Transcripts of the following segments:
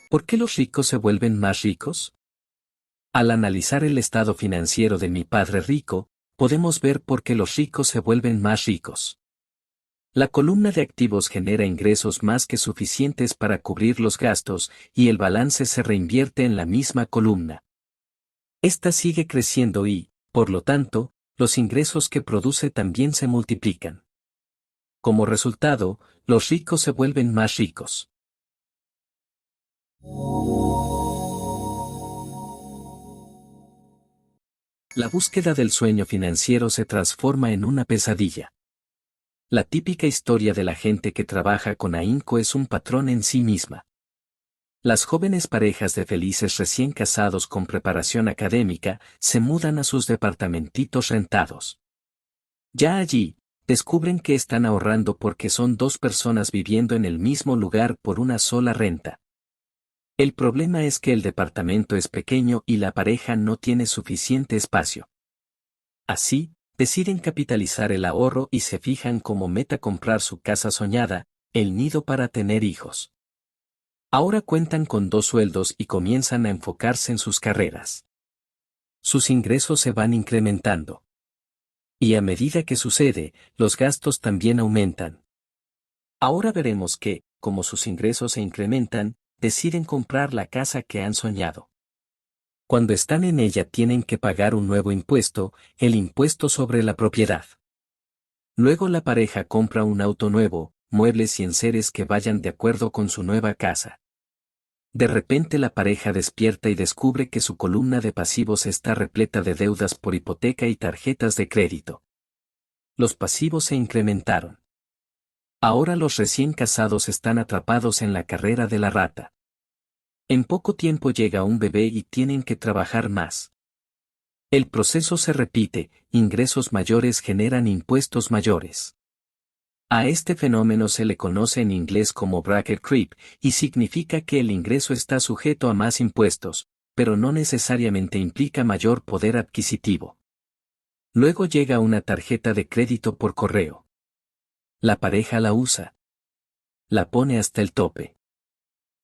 ¿Por qué los ricos se vuelven más ricos? Al analizar el estado financiero de mi padre rico, podemos ver por qué los ricos se vuelven más ricos. La columna de activos genera ingresos más que suficientes para cubrir los gastos y el balance se reinvierte en la misma columna. Esta sigue creciendo y, por lo tanto, los ingresos que produce también se multiplican. Como resultado, los ricos se vuelven más ricos. La búsqueda del sueño financiero se transforma en una pesadilla. La típica historia de la gente que trabaja con ahínco es un patrón en sí misma. Las jóvenes parejas de felices recién casados con preparación académica se mudan a sus departamentitos rentados. Ya allí, descubren que están ahorrando porque son dos personas viviendo en el mismo lugar por una sola renta. El problema es que el departamento es pequeño y la pareja no tiene suficiente espacio. Así, deciden capitalizar el ahorro y se fijan como meta comprar su casa soñada, el nido para tener hijos. Ahora cuentan con 2 sueldos y comienzan a enfocarse en sus carreras. Sus ingresos se van incrementando. Y a medida que sucede, los gastos también aumentan. Ahora veremos que, como sus ingresos se incrementan, deciden comprar la casa que han soñado. Cuando están en ella tienen que pagar un nuevo impuesto, el impuesto sobre la propiedad. Luego la pareja compra un auto nuevo, muebles y enseres que vayan de acuerdo con su nueva casa. De repente la pareja despierta y descubre que su columna de pasivos está repleta de deudas por hipoteca y tarjetas de crédito. Los pasivos se incrementaron. Ahora los recién casados están atrapados en la carrera de la rata. En poco tiempo llega un bebé y tienen que trabajar más. El proceso se repite, ingresos mayores generan impuestos mayores. A este fenómeno se le conoce en inglés como bracket creep, y significa que el ingreso está sujeto a más impuestos, pero no necesariamente implica mayor poder adquisitivo. Luego llega una tarjeta de crédito por correo. La pareja la usa. La pone hasta el tope.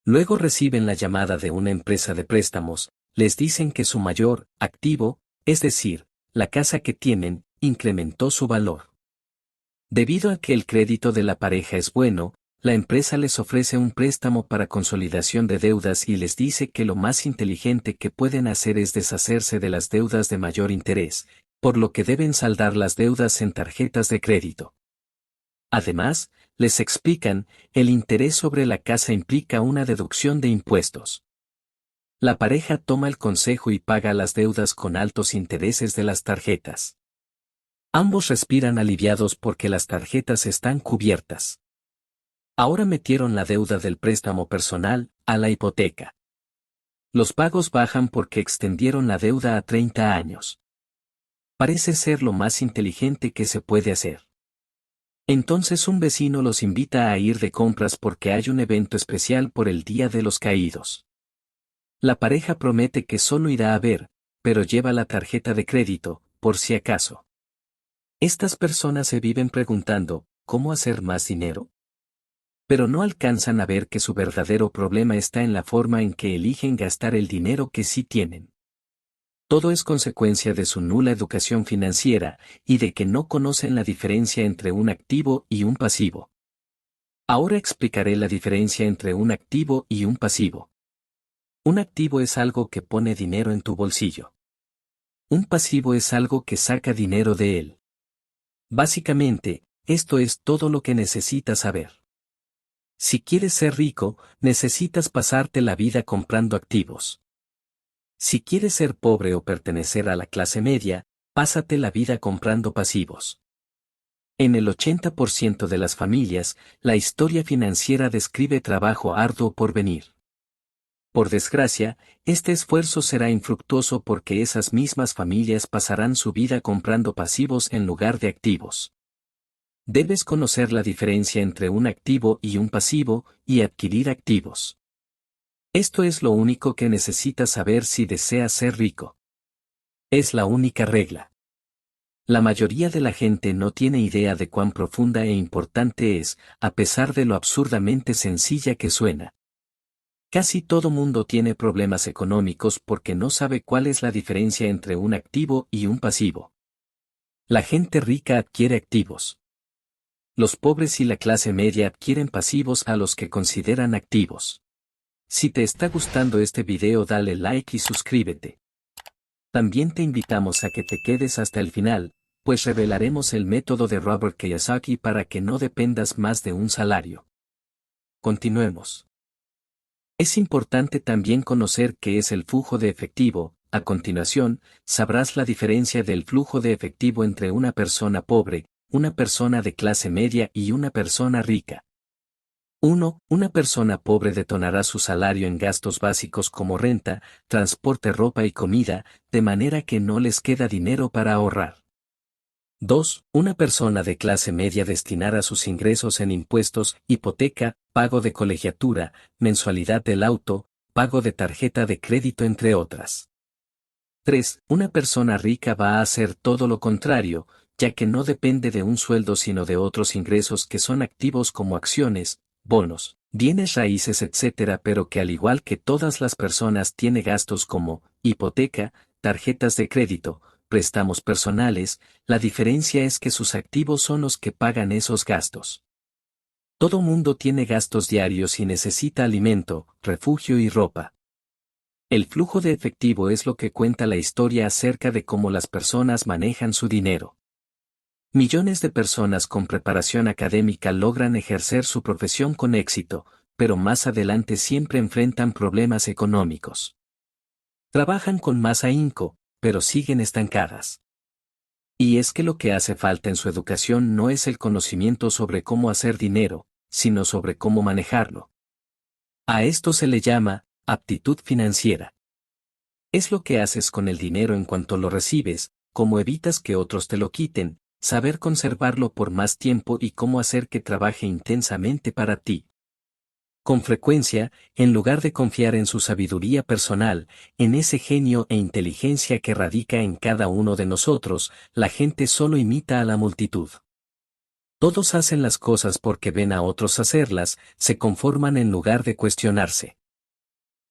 Luego reciben la llamada de una empresa de préstamos, les dicen que su mayor activo, es decir, la casa que tienen, incrementó su valor. Debido a que el crédito de la pareja es bueno, la empresa les ofrece un préstamo para consolidación de deudas y les dice que lo más inteligente que pueden hacer es deshacerse de las deudas de mayor interés, por lo que deben saldar las deudas en tarjetas de crédito. Además, les explican, el interés sobre la casa implica una deducción de impuestos. La pareja toma el consejo y paga las deudas con altos intereses de las tarjetas. Ambos respiran aliviados porque las tarjetas están cubiertas. Ahora metieron la deuda del préstamo personal a la hipoteca. Los pagos bajan porque extendieron la deuda a 30 años. Parece ser lo más inteligente que se puede hacer. Entonces un vecino los invita a ir de compras porque hay un evento especial por el Día de los Caídos. La pareja promete que solo irá a ver, pero lleva la tarjeta de crédito, por si acaso. Estas personas se viven preguntando, ¿cómo hacer más dinero? Pero no alcanzan a ver que su verdadero problema está en la forma en que eligen gastar el dinero que sí tienen. Todo es consecuencia de su nula educación financiera, y de que no conocen la diferencia entre un activo y un pasivo. Ahora explicaré la diferencia entre un activo y un pasivo. Un activo es algo que pone dinero en tu bolsillo. Un pasivo es algo que saca dinero de él. Básicamente, esto es todo lo que necesitas saber. Si quieres ser rico, necesitas pasarte la vida comprando activos. Si quieres ser pobre o pertenecer a la clase media, pásate la vida comprando pasivos. En el 80% de las familias, la historia financiera describe trabajo arduo por venir. Por desgracia, este esfuerzo será infructuoso porque esas mismas familias pasarán su vida comprando pasivos en lugar de activos. Debes conocer la diferencia entre un activo y un pasivo, y adquirir activos. Esto es lo único que necesitas saber si deseas ser rico. Es la única regla. La mayoría de la gente no tiene idea de cuán profunda e importante es, a pesar de lo absurdamente sencilla que suena. Casi todo mundo tiene problemas económicos porque no sabe cuál es la diferencia entre un activo y un pasivo. La gente rica adquiere activos. Los pobres y la clase media adquieren pasivos a los que consideran activos. Si te está gustando este video, dale like y suscríbete. También te invitamos a que te quedes hasta el final, pues revelaremos el método de Robert Kiyosaki para que no dependas más de un salario. Continuemos. Es importante también conocer qué es el flujo de efectivo. A continuación, sabrás la diferencia del flujo de efectivo entre una persona pobre, una persona de clase media y una persona rica. 1. Una persona pobre detonará su salario en gastos básicos como renta, transporte, ropa y comida, de manera que no les queda dinero para ahorrar. 2. Una persona de clase media destinará sus ingresos en impuestos, hipoteca, pago de colegiatura, mensualidad del auto, pago de tarjeta de crédito, entre otras. 3. Una persona rica va a hacer todo lo contrario, ya que no depende de un sueldo sino de otros ingresos que son activos como acciones, bonos, bienes raíces, etc., pero que al igual que todas las personas tiene gastos como hipoteca, tarjetas de crédito, préstamos personales. La diferencia es que sus activos son los que pagan esos gastos. Todo mundo tiene gastos diarios y necesita alimento, refugio y ropa. El flujo de efectivo es lo que cuenta la historia acerca de cómo las personas manejan su dinero. Millones de personas con preparación académica logran ejercer su profesión con éxito, pero más adelante siempre enfrentan problemas económicos. Trabajan con más ahínco, pero siguen estancadas. Y es que lo que hace falta en su educación no es el conocimiento sobre cómo hacer dinero, sino sobre cómo manejarlo. A esto se le llama aptitud financiera. Es lo que haces con el dinero en cuanto lo recibes, cómo evitas que otros te lo quiten, saber conservarlo por más tiempo y cómo hacer que trabaje intensamente para ti. Con frecuencia, en lugar de confiar en su sabiduría personal, en ese genio e inteligencia que radica en cada uno de nosotros, la gente solo imita a la multitud. Todos hacen las cosas porque ven a otros hacerlas, se conforman en lugar de cuestionarse.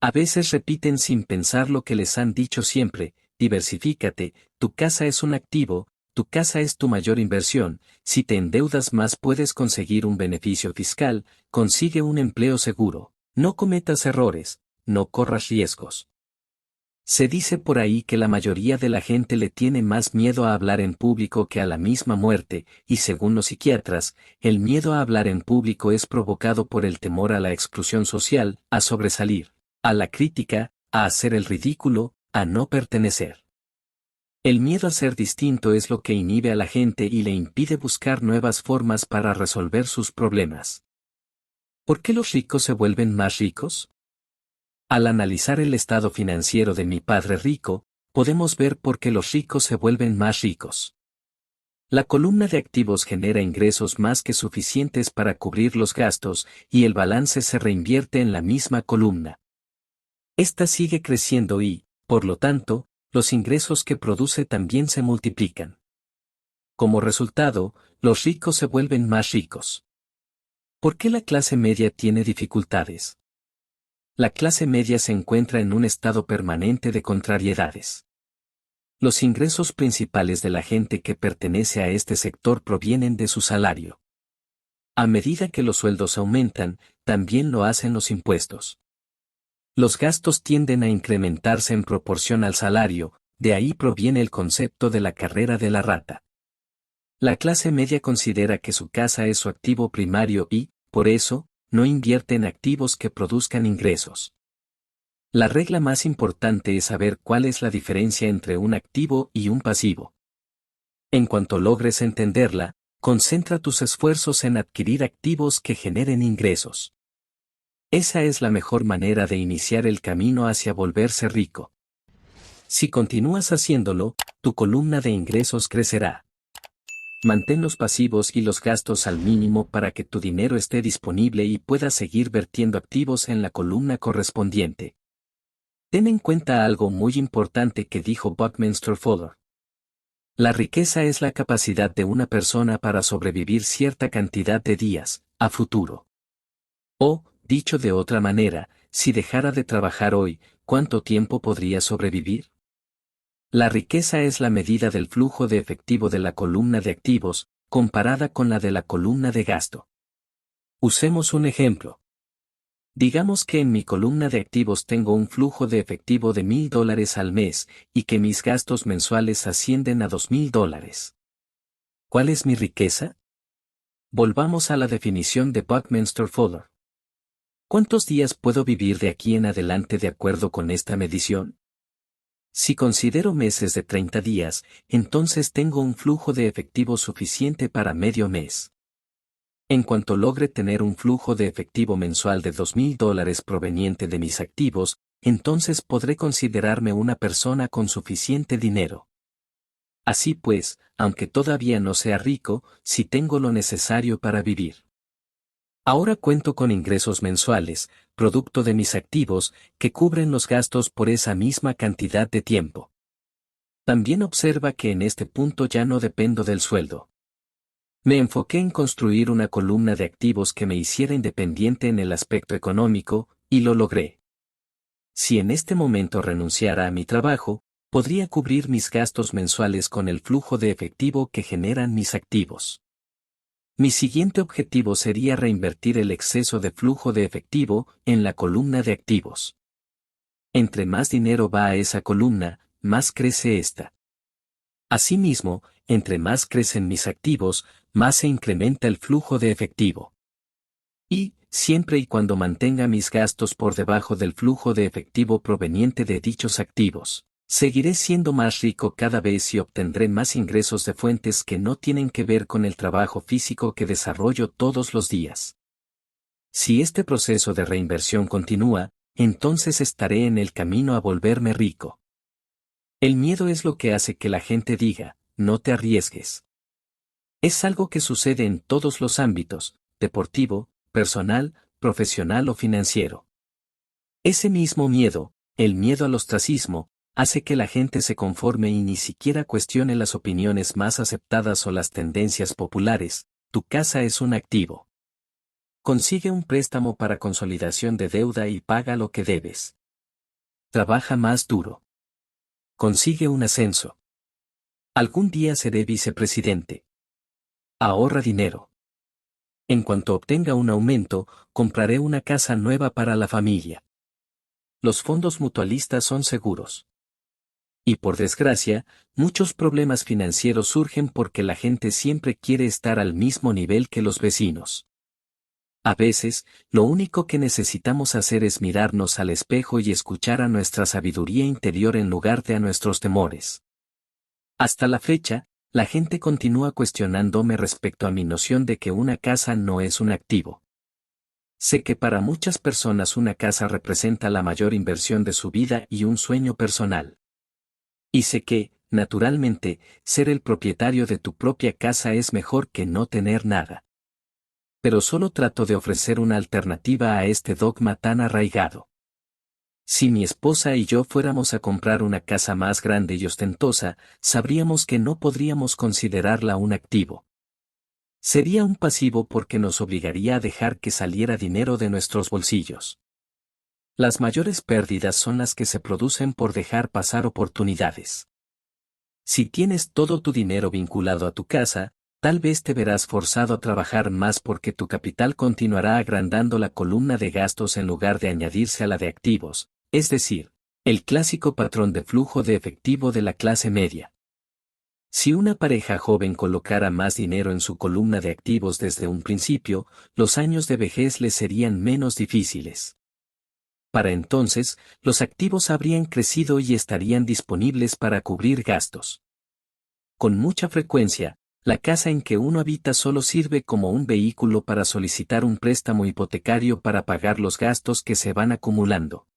A veces repiten sin pensar lo que les han dicho siempre: diversifícate, tu casa es un activo, tu casa es tu mayor inversión, si te endeudas más puedes conseguir un beneficio fiscal, consigue un empleo seguro, no cometas errores, no corras riesgos. Se dice por ahí que la mayoría de la gente le tiene más miedo a hablar en público que a la misma muerte, y según los psiquiatras, el miedo a hablar en público es provocado por el temor a la exclusión social, a sobresalir, a la crítica, a hacer el ridículo, a no pertenecer. El miedo a ser distinto es lo que inhibe a la gente y le impide buscar nuevas formas para resolver sus problemas. ¿Por qué los ricos se vuelven más ricos? Al analizar el estado financiero de mi padre rico, podemos ver por qué los ricos se vuelven más ricos. La columna de activos genera ingresos más que suficientes para cubrir los gastos, y el balance se reinvierte en la misma columna. Esta sigue creciendo y, por lo tanto, los ingresos que produce también se multiplican. Como resultado, los ricos se vuelven más ricos. ¿Por qué la clase media tiene dificultades? La clase media se encuentra en un estado permanente de contrariedades. Los ingresos principales de la gente que pertenece a este sector provienen de su salario. A medida que los sueldos aumentan, también lo hacen los impuestos. Los gastos tienden a incrementarse en proporción al salario, de ahí proviene el concepto de la carrera de la rata. La clase media considera que su casa es su activo primario y, por eso, no invierte en activos que produzcan ingresos. La regla más importante es saber cuál es la diferencia entre un activo y un pasivo. En cuanto logres entenderla, concentra tus esfuerzos en adquirir activos que generen ingresos. Esa es la mejor manera de iniciar el camino hacia volverse rico. Si continúas haciéndolo, tu columna de ingresos crecerá. Mantén los pasivos y los gastos al mínimo para que tu dinero esté disponible y puedas seguir vertiendo activos en la columna correspondiente. Ten en cuenta algo muy importante que dijo Buckminster Fuller. La riqueza es la capacidad de una persona para sobrevivir cierta cantidad de días, a futuro. O, dicho de otra manera, si dejara de trabajar hoy, ¿cuánto tiempo podría sobrevivir? La riqueza es la medida del flujo de efectivo de la columna de activos, comparada con la de la columna de gasto. Usemos un ejemplo. Digamos que en mi columna de activos tengo un flujo de efectivo de $1,000 al mes, y que mis gastos mensuales ascienden a $2,000. ¿Cuál es mi riqueza? Volvamos a la definición de Buckminster Fuller. ¿Cuántos días puedo vivir de aquí en adelante de acuerdo con esta medición? Si considero meses de 30 días, entonces tengo un flujo de efectivo suficiente para medio mes. En cuanto logre tener un flujo de efectivo mensual de $2,000 proveniente de mis activos, entonces podré considerarme una persona con suficiente dinero. Así pues, aunque todavía no sea rico, sí tengo lo necesario para vivir. Ahora cuento con ingresos mensuales, producto de mis activos, que cubren los gastos por esa misma cantidad de tiempo. También observa que en este punto ya no dependo del sueldo. Me enfoqué en construir una columna de activos que me hiciera independiente en el aspecto económico, y lo logré. Si en este momento renunciara a mi trabajo, podría cubrir mis gastos mensuales con el flujo de efectivo que generan mis activos. Mi siguiente objetivo sería reinvertir el exceso de flujo de efectivo en la columna de activos. Entre más dinero va a esa columna, más crece esta. Asimismo, entre más crecen mis activos, más se incrementa el flujo de efectivo. Y, siempre y cuando mantenga mis gastos por debajo del flujo de efectivo proveniente de dichos activos, seguiré siendo más rico cada vez y obtendré más ingresos de fuentes que no tienen que ver con el trabajo físico que desarrollo todos los días. Si este proceso de reinversión continúa, entonces estaré en el camino a volverme rico. El miedo es lo que hace que la gente diga, no te arriesgues. Es algo que sucede en todos los ámbitos, deportivo, personal, profesional o financiero. Ese mismo miedo, el miedo al ostracismo, hace que la gente se conforme y ni siquiera cuestione las opiniones más aceptadas o las tendencias populares. Tu casa es un activo. Consigue un préstamo para consolidación de deuda y paga lo que debes. Trabaja más duro. Consigue un ascenso. Algún día seré vicepresidente. Ahorra dinero. En cuanto obtenga un aumento, compraré una casa nueva para la familia. Los fondos mutualistas son seguros. Y por desgracia, muchos problemas financieros surgen porque la gente siempre quiere estar al mismo nivel que los vecinos. A veces, lo único que necesitamos hacer es mirarnos al espejo y escuchar a nuestra sabiduría interior en lugar de a nuestros temores. Hasta la fecha, la gente continúa cuestionándome respecto a mi noción de que una casa no es un activo. Sé que para muchas personas una casa representa la mayor inversión de su vida y un sueño personal. Y sé que, naturalmente, ser el propietario de tu propia casa es mejor que no tener nada. Pero solo trato de ofrecer una alternativa a este dogma tan arraigado. Si mi esposa y yo fuéramos a comprar una casa más grande y ostentosa, sabríamos que no podríamos considerarla un activo. Sería un pasivo porque nos obligaría a dejar que saliera dinero de nuestros bolsillos. Las mayores pérdidas son las que se producen por dejar pasar oportunidades. Si tienes todo tu dinero vinculado a tu casa, tal vez te verás forzado a trabajar más porque tu capital continuará agrandando la columna de gastos en lugar de añadirse a la de activos, es decir, el clásico patrón de flujo de efectivo de la clase media. Si una pareja joven colocara más dinero en su columna de activos desde un principio, los años de vejez les serían menos difíciles. Para entonces, los activos habrían crecido y estarían disponibles para cubrir gastos. Con mucha frecuencia, la casa en que uno habita solo sirve como un vehículo para solicitar un préstamo hipotecario para pagar los gastos que se van acumulando.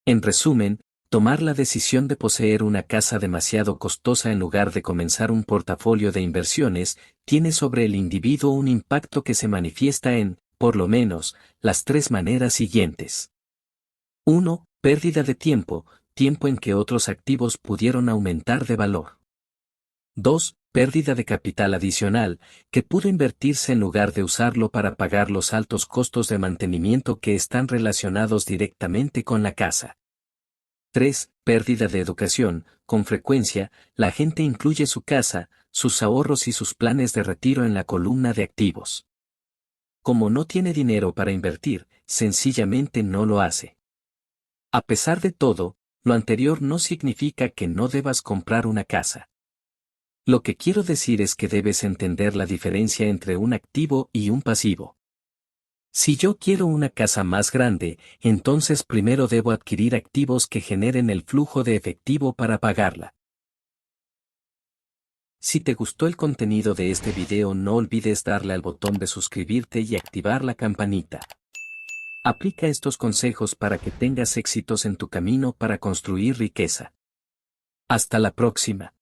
En resumen, tomar la decisión de poseer una casa demasiado costosa en lugar de comenzar un portafolio de inversiones, tiene sobre el individuo un impacto que se manifiesta en, por lo menos, las tres maneras siguientes. 1. Pérdida de tiempo, tiempo en que otros activos pudieron aumentar de valor. 2. pérdida de capital adicional, que pudo invertirse en lugar de usarlo para pagar los altos costos de mantenimiento que están relacionados directamente con la casa. 3. Pérdida de educación. Con frecuencia, la gente incluye su casa, sus ahorros y sus planes de retiro en la columna de activos. Como no tiene dinero para invertir, sencillamente no lo hace. A pesar de todo, lo anterior no significa que no debas comprar una casa. Lo que quiero decir es que debes entender la diferencia entre un activo y un pasivo. Si yo quiero una casa más grande, entonces primero debo adquirir activos que generen el flujo de efectivo para pagarla. Si te gustó el contenido de este video, no olvides darle al botón de suscribirte y activar la campanita. Aplica estos consejos para que tengas éxitos en tu camino para construir riqueza. Hasta la próxima.